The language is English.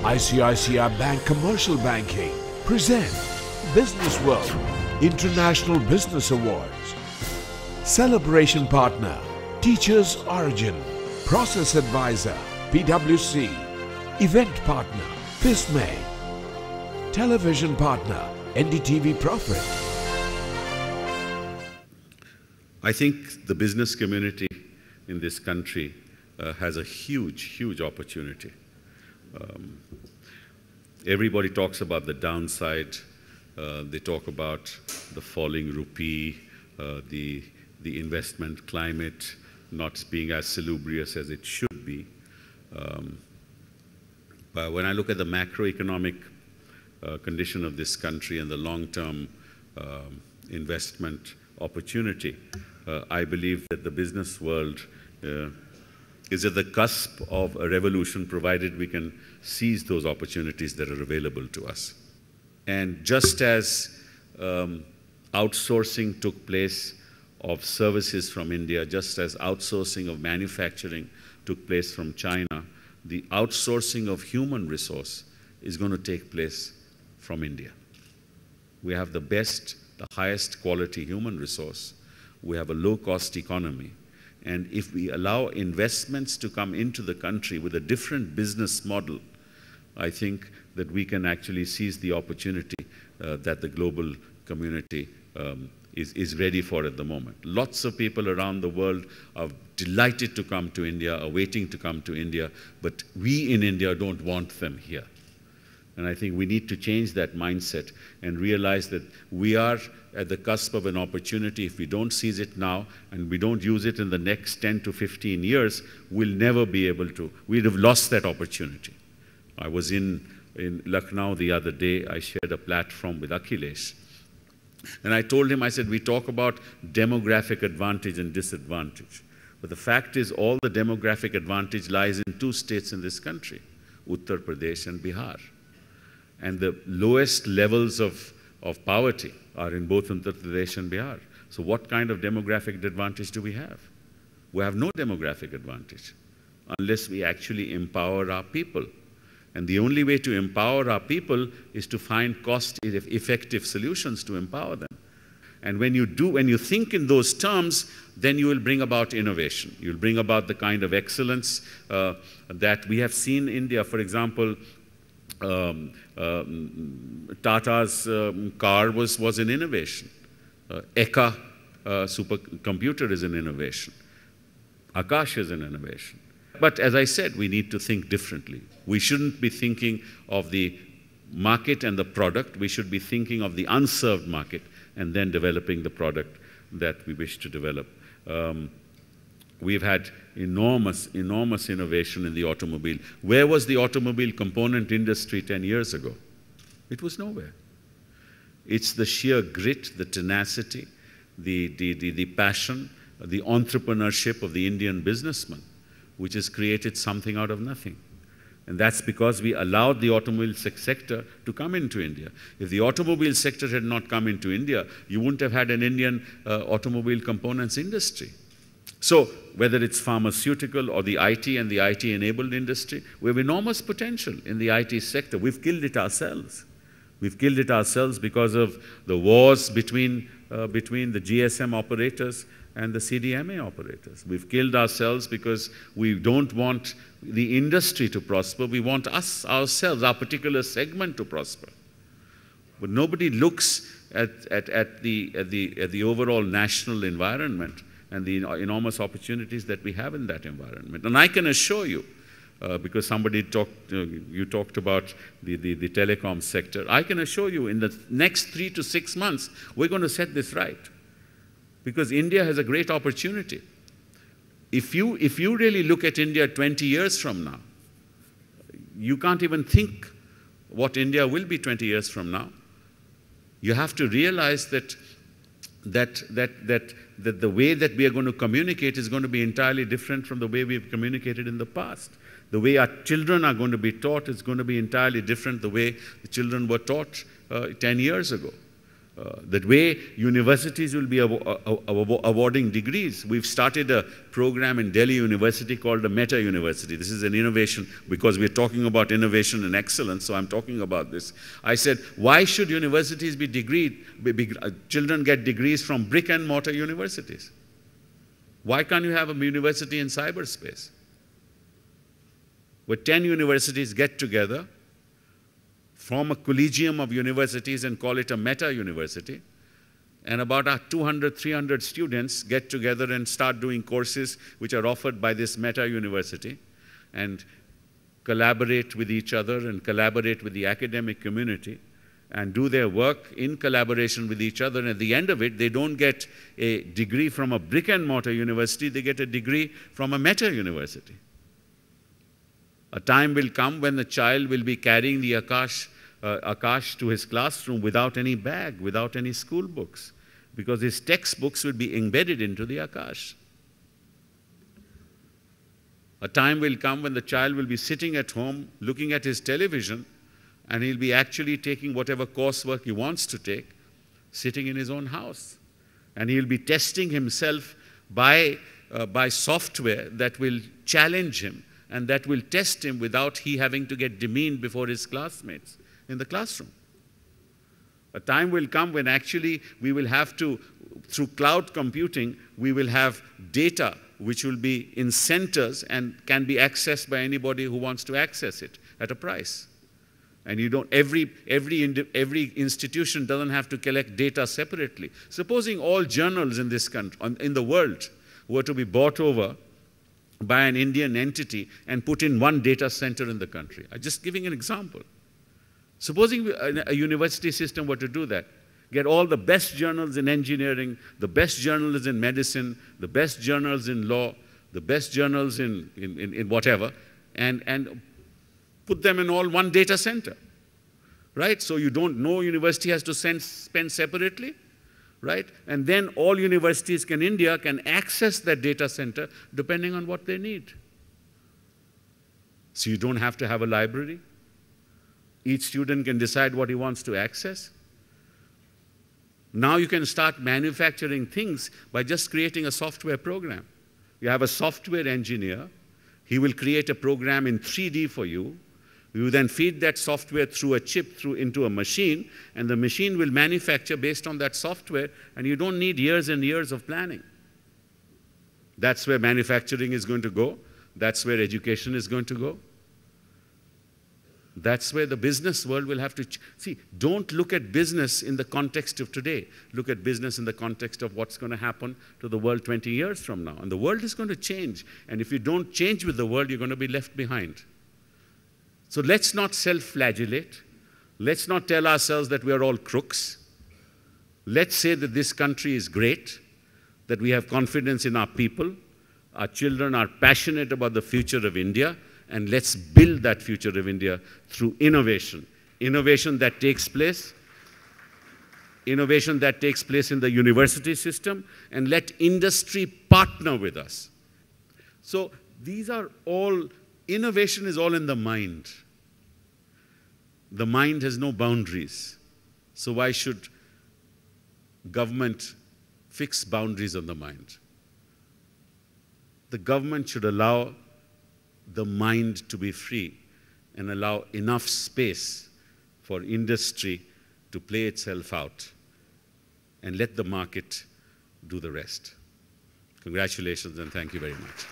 ICICI Bank Commercial Banking present Businessworld International Business Awards. Celebration Partner, Teachers Origin. Process Advisor, PwC. Event Partner, FISME. Television Partner, NDTV Profit. I think the business community in this country has a huge opportunity. Everybody talks about the downside. They talk about the falling rupee, the investment climate not being as salubrious as it should be. But when I look at the macroeconomic condition of this country and the long-term investment opportunity, I believe that the business world is at the cusp of a revolution, provided we can seize those opportunities that are available to us. And just as outsourcing took place of services from India, just as outsourcing of manufacturing took place from China, the outsourcing of human resource is going to take place from India. We have the best, the highest quality human resource. We have a low-cost economy. And if we allow investments to come into the country with a different business model, I think that we can actually seize the opportunity that the global community is ready for at the moment. Lots of people around the world are delighted to come to India, are waiting to come to India, but we in India don't want them here. And I think we need to change that mindset and realize that we are at the cusp of an opportunity. If we don't seize it now and we don't use it in the next 10 to 15 years, we'll never be able to. We'd have lost that opportunity. I was in Lucknow the other day. I shared a platform with Akhilesh. And I told him, I said, we talk about demographic advantage and disadvantage. But the fact is, all the demographic advantage lies in two states in this country, Uttar Pradesh and Bihar. And the lowest levels of poverty are in both Uttar Pradesh and Bihar. So what kind of demographic advantage do we have? We have no demographic advantage unless we actually empower our people. And the only way to empower our people is to find cost-effective solutions to empower them. And when you think in those terms, then you will bring about innovation. You'll bring about the kind of excellence that we have seen in India. For example, Tata's car was an innovation. Eka supercomputer is an innovation. Akash is an innovation. But as I said, we need to think differently. We shouldn't be thinking of the market and the product. We should be thinking of the unserved market and then developing the product that we wish to develop. We've had enormous innovation in the automobile. Where was the automobile component industry 10 years ago? It was nowhere. It's the sheer grit, the tenacity, the passion, the entrepreneurship of the Indian businessman, which has created something out of nothing. And that's because we allowed the automobile sector to come into India. If the automobile sector had not come into India, you wouldn't have had an Indian automobile components industry. So whether it's pharmaceutical or the IT and the IT-enabled industry, we have enormous potential in the IT sector. We've killed it ourselves. We've killed it ourselves because of the wars between the GSM operators and the CDMA operators. We've killed ourselves because we don't want the industry to prosper. We want ourselves, our particular segment to prosper. But nobody looks at the overall national environment and the enormous opportunities that we have in that environment. And I can assure you, because you talked about the telecom sector, I can assure you in the next 3 to 6 months, we're going to set this right. Because India has a great opportunity. If you really look at India 20 years from now, you can't even think what India will be 20 years from now. You have to realize that the way that we are going to communicate is going to be entirely different from the way we've communicated in the past. The way our children are going to be taught is going to be entirely different the way the children were taught 10 years ago. The way universities will be awarding degrees. We've started a program in Delhi University called the Meta University. This is an innovation because we're talking about innovation and excellence, so I'm talking about this. I said, why should universities be children get degrees from brick and mortar universities? Why can't you have a university in cyberspace? Where 10 universities get together, form a collegium of universities and call it a meta university. And about 200, 300 students get together and start doing courses which are offered by this meta university and collaborate with each other and collaborate with the academic community and do their work in collaboration with each other. And at the end of it, they don't get a degree from a brick and mortar university, they get a degree from a meta university. A time will come when the child will be carrying the Akash to his classroom without any bag, without any school books, because his textbooks will be embedded into the Akash. A time will come when the child will be sitting at home looking at his television and he'll be actually taking whatever coursework he wants to take, sitting in his own house. And he'll be testing himself by software that will challenge him and that will test him without he having to get demeaned before his classmates in the classroom. A time will come when actually we will have to, through cloud computing, we will have data which will be in centers and can be accessed by anybody who wants to access it at a price. And you don't, every institution doesn't have to collect data separately. Supposing all journals in this country, in the world, were to be bought over by an Indian entity and put in one data center in the country. I'm just giving an example. Supposing a university system were to do that, get all the best journals in engineering, the best journals in medicine, the best journals in law, the best journals in whatever, and put them in all one data center, right? So you don't know university has to spend separately, right? And then all universities in India can access that data center depending on what they need. So you don't have to have a library. Each student can decide what he wants to access. Now you can start manufacturing things by just creating a software program. You have a software engineer. He will create a program in 3D for you. You then feed that software through a chip into a machine, and the machine will manufacture based on that software, and you don't need years and years of planning. That's where manufacturing is going to go. That's where education is going to go. That's where the business world will have to see. Don't look at business in the context of today. Look at business in the context of what's going to happen to the world 20 years from now. And the world is going to change. And if you don't change with the world, you're going to be left behind. So let's not self-flagellate. Let's not tell ourselves that we are all crooks. Let's say that this country is great, that we have confidence in our people, our children are passionate about the future of India, and let's build that future of India through innovation. Innovation that takes place in the university system, and let industry partner with us. So these are all, innovation is all in the mind. The mind has no boundaries. So why should government fix boundaries on the mind? The government should allow the mind to be free and allow enough space for industry to play itself out and let the market do the rest. Congratulations and thank you very much.